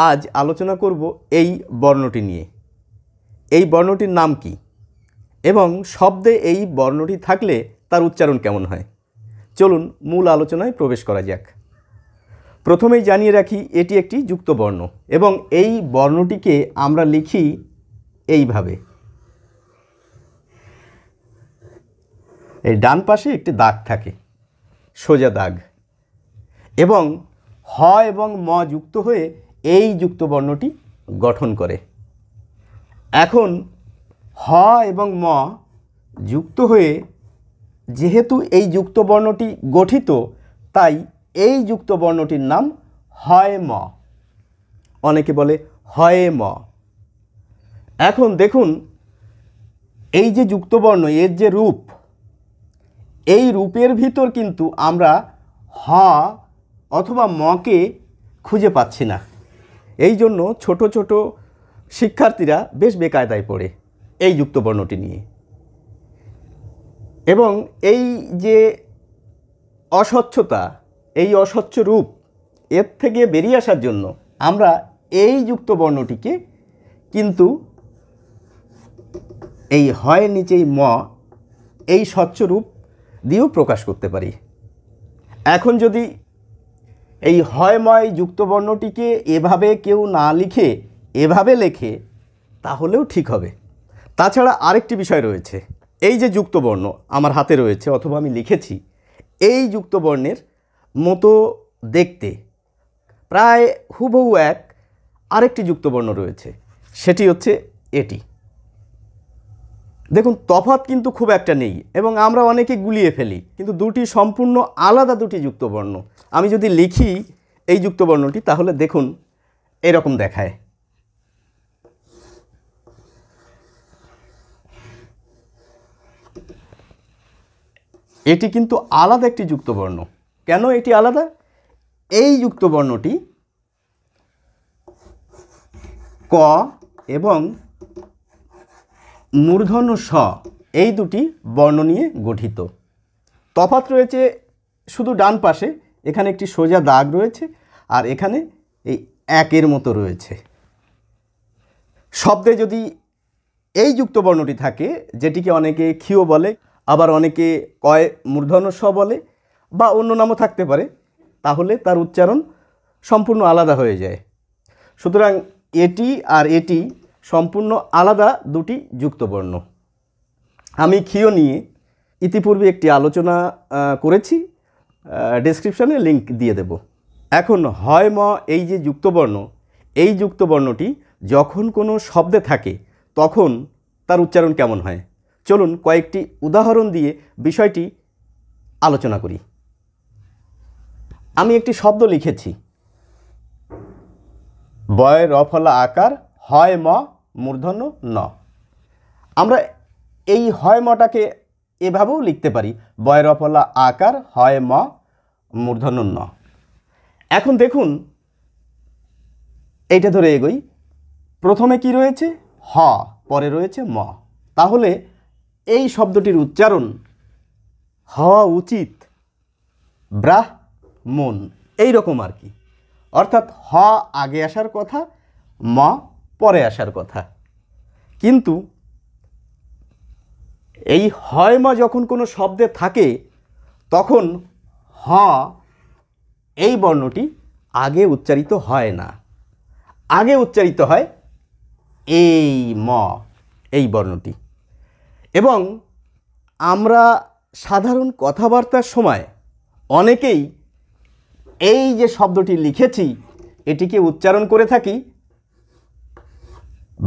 আজ আলোচনা করব এই বর্ণটি নিয়ে। এই বর্ণটির নাম কি এবং শব্দে এই বর্ণটি থাকলে তার উচ্চারণ কেমন হয়। চলুন মূল আলোচনায় প্রবেশ করা যাক। প্রথমেই জানিয়ে রাখি, এটি একটি যুক্ত বর্ণ এবং এই বর্ণটিকে আমরা লিখি এইভাবে। এই ডান পাশে একটি দাগ থাকে, সোজা দাগ, এবং হ এবং ম যুক্ত হয়ে এই যুক্ত বর্ণটি গঠন করে। এখন হ এবং ম যুক্ত হয়ে যেহেতু এই যুক্ত বর্ণটি গঠিত, তাই এই যুক্ত বর্ণটির নাম হয় ম, অনেকে বলে হয় ম। এখন দেখুন, এই যে যুক্ত বর্ণ, এর যে রূপ, এই রূপের ভিতর কিন্তু আমরা হ অথবা মকে খুঁজে পাচ্ছি না। এই জন্য ছোট ছোট শিক্ষার্থীরা বেশ বেকায়দায় পড়ে এই যুক্ত বর্ণটি নিয়ে। এবং এই যে অস্বচ্ছতা, এই অস্বচ্ছ রূপ, এর থেকে বেরিয়ে আসার জন্য আমরা এই যুক্ত বর্ণটিকে কিন্তু এই হয় নিচেই ম, এই স্বচ্ছ রূপ দিয়েও প্রকাশ করতে পারি। এখন যদি এই হয়ময় যুক্ত বর্ণটিকে এভাবে কেউ না লিখে এভাবে লেখে তাহলেও ঠিক হবে। তাছাড়া আরেকটি বিষয় রয়েছে, এই যে যুক্ত বর্ণ আমার হাতে রয়েছে অথবা আমি লিখেছি, এই যুক্ত বর্ণের মতো দেখতে প্রায় হুবহু এক আরেকটি যুক্ত বর্ণ রয়েছে, সেটি হচ্ছে এটি। দেখুন, তফাৎ কিন্তু খুব একটা নেই এবং আমরা অনেকে গুলিয়ে ফেলি, কিন্তু দুটি সম্পূর্ণ আলাদা দুটি যুক্ত বর্ণ। আমি যদি লিখি এই যুক্ত বর্ণটি, তাহলে দেখুন এরকম দেখায়। এটি কিন্তু আলাদা একটি যুক্ত বর্ণ। কেন এটি আলাদা? এই যুক্ত বর্ণটি ক এবং মূর্ধন্য স, এই দুটি বর্ণ নিয়ে গঠিত। তফাৎ রয়েছে শুধু ডান পাশে, এখানে একটি সোজা দাগ রয়েছে আর এখানে এই একের মতো রয়েছে। শব্দে যদি এই যুক্ত বর্ণটি থাকে, যেটিকে অনেকে ক্ষিয় বলে, আবার অনেকে কয় মূর্ধন্য স বলে, বা অন্য নামও থাকতে পারে, তাহলে তার উচ্চারণ সম্পূর্ণ আলাদা হয়ে যায়। সুতরাং এটি আর এটি সম্পূর্ণ আলাদা দুটি যুক্ত বর্ণ। আমি ক্ষিয় নিয়ে ইতিপূর্বে একটি আলোচনা করেছি, ডেসক্রিপশনে লিংক দিয়ে দেব। এখন হয় ম, এই যে যুক্ত বর্ণ, এই যুক্ত বর্ণটি যখন কোনো শব্দে থাকে তখন তার উচ্চারণ কেমন হয়, চলুন কয়েকটি উদাহরণ দিয়ে বিষয়টি আলোচনা করি। আমি একটি শব্দ লিখেছি, বয় রফলা আকার হয় ম মূর্ধন্য ন। আমরা এই হয় মটাকে এভাবেও লিখতে পারি, বয় রফলা আকার হয় ম মূর্ধন্য ন। এখন দেখুন, এইটা ধরে এগোই। প্রথমে কি রয়েছে? হ, পরে রয়েছে ম। তাহলে এই শব্দটির উচ্চারণ হওয়া উচিত ব্রাহ্মণ, এইরকম আর কি। অর্থাৎ হ আগে আসার কথা, ম পরে আসার কথা। কিন্তু এই হয় ম যখন কোনো শব্দে থাকে তখন হ এই বর্ণটি আগে উচ্চারিত হয় না, আগে উচ্চারিত হয় এই ম, এই বর্ণটি। এবং আমরা সাধারণ কথাবার্তার সময় অনেকেই এই যে শব্দটি লিখেছি এটিকে উচ্চারণ করে থাকি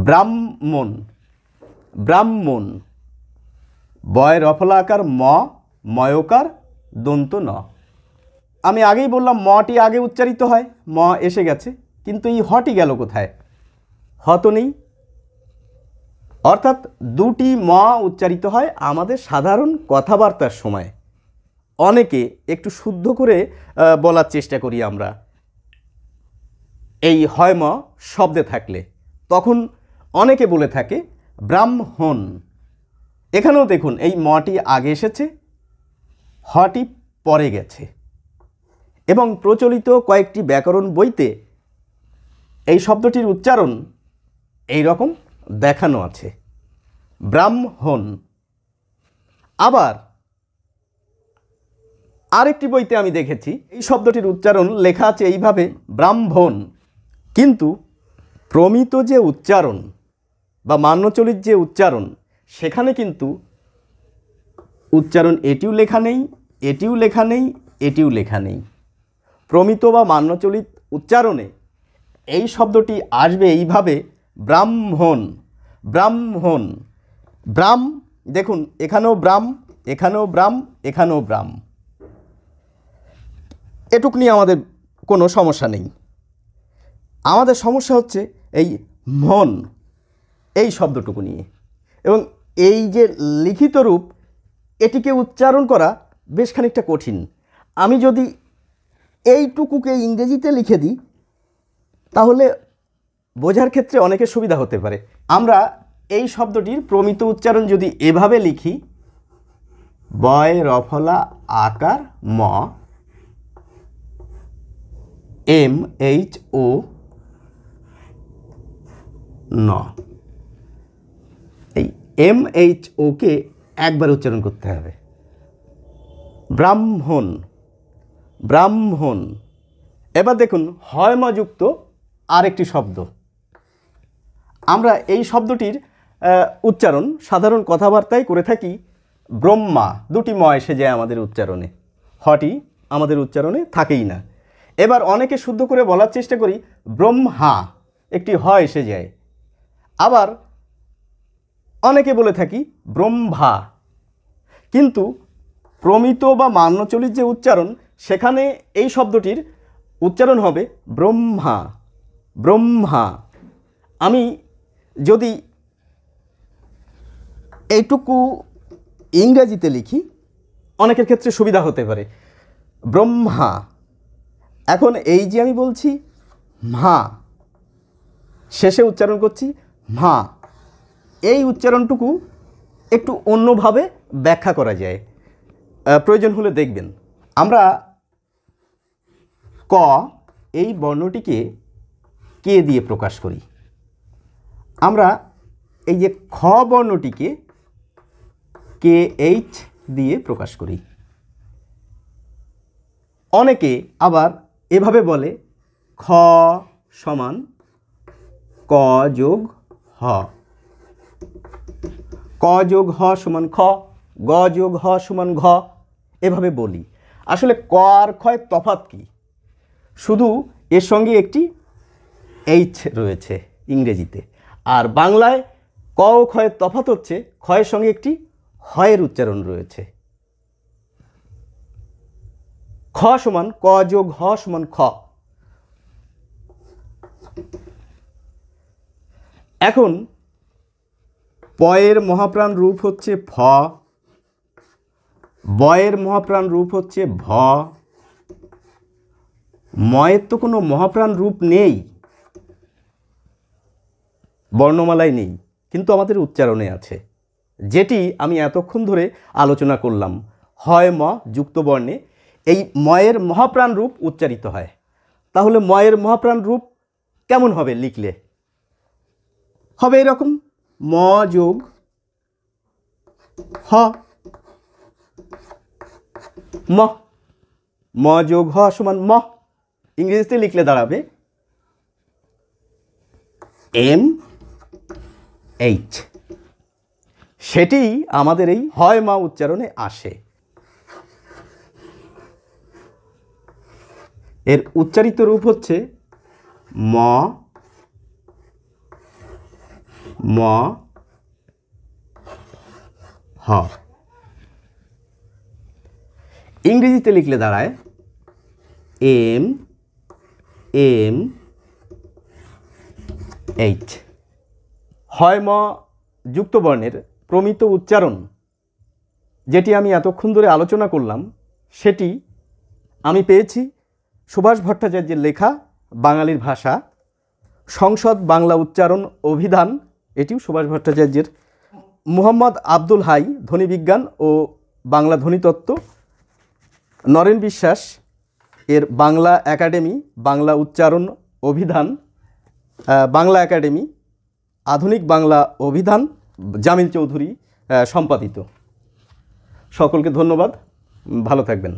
ব্রাহ্মণ, ব্রাহ্মণ, বয় রফলা আকার ম, ময়কার দন্ত ন। আমি আগেই বললাম মটি আগে উচ্চারিত হয়, ম এসে গেছে, কিন্তু এই হটি গেল কোথায়? হ তো নেই। অর্থাৎ দুটি ম উচ্চারিত হয় আমাদের সাধারণ কথাবার্তার সময়। অনেকে একটু শুদ্ধ করে বলার চেষ্টা করি আমরা এই হয় ম শব্দে থাকলে, তখন অনেকে বলে থাকে ব্রাহ্মণ। এখানেও দেখুন, এই মটি আগে এসেছে, হটি পরে গেছে। এবং প্রচলিত কয়েকটি ব্যাকরণ বইতে এই শব্দটির উচ্চারণ এই রকম দেখানো আছে, ব্রাহ্মণ। আবার আরেকটি বইতে আমি দেখেছি এই শব্দটির উচ্চারণ লেখা আছে এইভাবে, ব্রাহ্মণ। কিন্তু প্রমিত যে উচ্চারণ বা মান্যচলিত যে উচ্চারণ, সেখানে কিন্তু উচ্চারণ এটিও লেখা নেই, এটিও লেখা নেই, এটিও লেখা নেই। প্রমিত বা মান্যচলিত উচ্চারণে এই শব্দটি আসবে এইভাবে, ব্রাহ্মণ, ব্রাহ্মণ। ব্রাহ্ম, দেখুন এখানেও ব্রাহ্ম, এখানেও ব্রাহ্ম, এখানেও ব্রাহ্ম। এটুক নিয়ে আমাদের কোনো সমস্যা নেই। আমাদের সমস্যা হচ্ছে এই মন, এই শব্দটুকু নিয়ে। এবং এই যে লিখিত রূপ, এটিকে উচ্চারণ করা বেশ খানিকটা কঠিন। আমি যদি এইটুকুকে ইংরেজিতে লিখে দিই তাহলে বোঝার ক্ষেত্রে অনেকের সুবিধা হতে পারে। আমরা এই শব্দটির প্রমিত উচ্চারণ যদি এভাবে লিখি, বয় রফলা আকার ম, এম এইচ ও ন, এই এম এইচ ওকে একবার উচ্চারণ করতে হবে, ব্রাহ্মণ, ব্রাহ্মণ। এবার দেখুন হয় ম যুক্ত আরেকটি শব্দ। আমরা এই শব্দটির উচ্চারণ সাধারণ কথাবার্তায় করে থাকি ব্রহ্মা, দুটি ম এসে যায় আমাদের উচ্চারণে, হটি আমাদের উচ্চারণে থাকেই না। এবার অনেকে শুদ্ধ করে বলার চেষ্টা করি ব্রহ্মা, একটি হ এসে যায়। আবার অনেকে বলে থাকি ব্রহ্মা। কিন্তু প্রমিত বা মান্যচলিত যে উচ্চারণ, সেখানে এই শব্দটির উচ্চারণ হবে ব্রহ্মা, ব্রহ্মা। আমি যদি এইটুকু ইংরেজিতে লিখি অনেকের ক্ষেত্রে সুবিধা হতে পারে, ব্রহ্মা। এখন এই যে আমি বলছি মা, শেষে উচ্চারণ করছি মা, এই উচ্চারণটুকু একটু অন্যভাবে ব্যাখ্যা করা যায়, প্রয়োজন হলে দেখবেন। আমরা ক এই বর্ণটিকে কে দিয়ে প্রকাশ করি। আমরা এই যে খ বর্ণটিকে কে এইচ দিয়ে প্রকাশ করি। অনেকে আবার এভাবে বলে খ সমান ক যোগ হ, ক যোগ হ সমান খ, গ যোগ হ সমান ঘ, এভাবে বলি। আসলে ক আর খয় তফাৎ কি? শুধু এর সঙ্গে একটি এইচ রয়েছে ইংরেজিতে, আর বাংলায় ক ও খয়ের তফাৎ হচ্ছে খয়ের সঙ্গে একটি হয়ের উচ্চারণ রয়েছে। খ সমান ক যোগ হ সমান খ। এখন পয়ের মহাপ্রাণ রূপ হচ্ছে ফ, বয়ের মহাপ্রাণ রূপ হচ্ছে ভ, ময়ের তো কোনো মহাপ্রাণ রূপ নেই, বর্ণমালায় নেই, কিন্তু আমাদের উচ্চারণে আছে, যেটি আমি এতক্ষণ ধরে আলোচনা করলাম। হয় ম যুক্ত বর্ণে এই ময়ের মহাপ্রাণ রূপ উচ্চারিত হয়। তাহলে ময়ের মহাপ্রাণ রূপ কেমন হবে লিখলে? হবে এরকম, ম যোগ হ, ম, ম যোগ হ সমান ম। ইংরেজিতে লিখলে দাঁড়াবে এম এইচ। সেটি আমাদের এই হয় মা উচ্চারণে আসে। এর উচ্চারিত রূপ হচ্ছে ম, ম, হ। ইংরেজিতে লিখলে দাঁড়ায় এম, এম, এইচ। হয় ম যুক্ত বর্ণের প্রমিত উচ্চারণ যেটি আমি এতক্ষণ ধরে আলোচনা করলাম, সেটি আমি পেয়েছি সুভাষ ভট্টাচার্যের লেখা বাঙালির ভাষা সংসদ বাংলা উচ্চারণ অভিধান, এটিও সুভাষ ভট্টাচার্যের। মুহাম্মদ আব্দুল হাই ধ্বনিবিজ্ঞান ও বাংলা ধ্বনিতত্ত্ব, নরেন বিশ্বাস এর বাংলা একাডেমি বাংলা উচ্চারণ অভিধান, বাংলা একাডেমি, আধুনিক বাংলা অভিধান, জামিল চৌধুরী সম্পাদিত। সকলকে ধন্যবাদ, ভালো থাকবেন।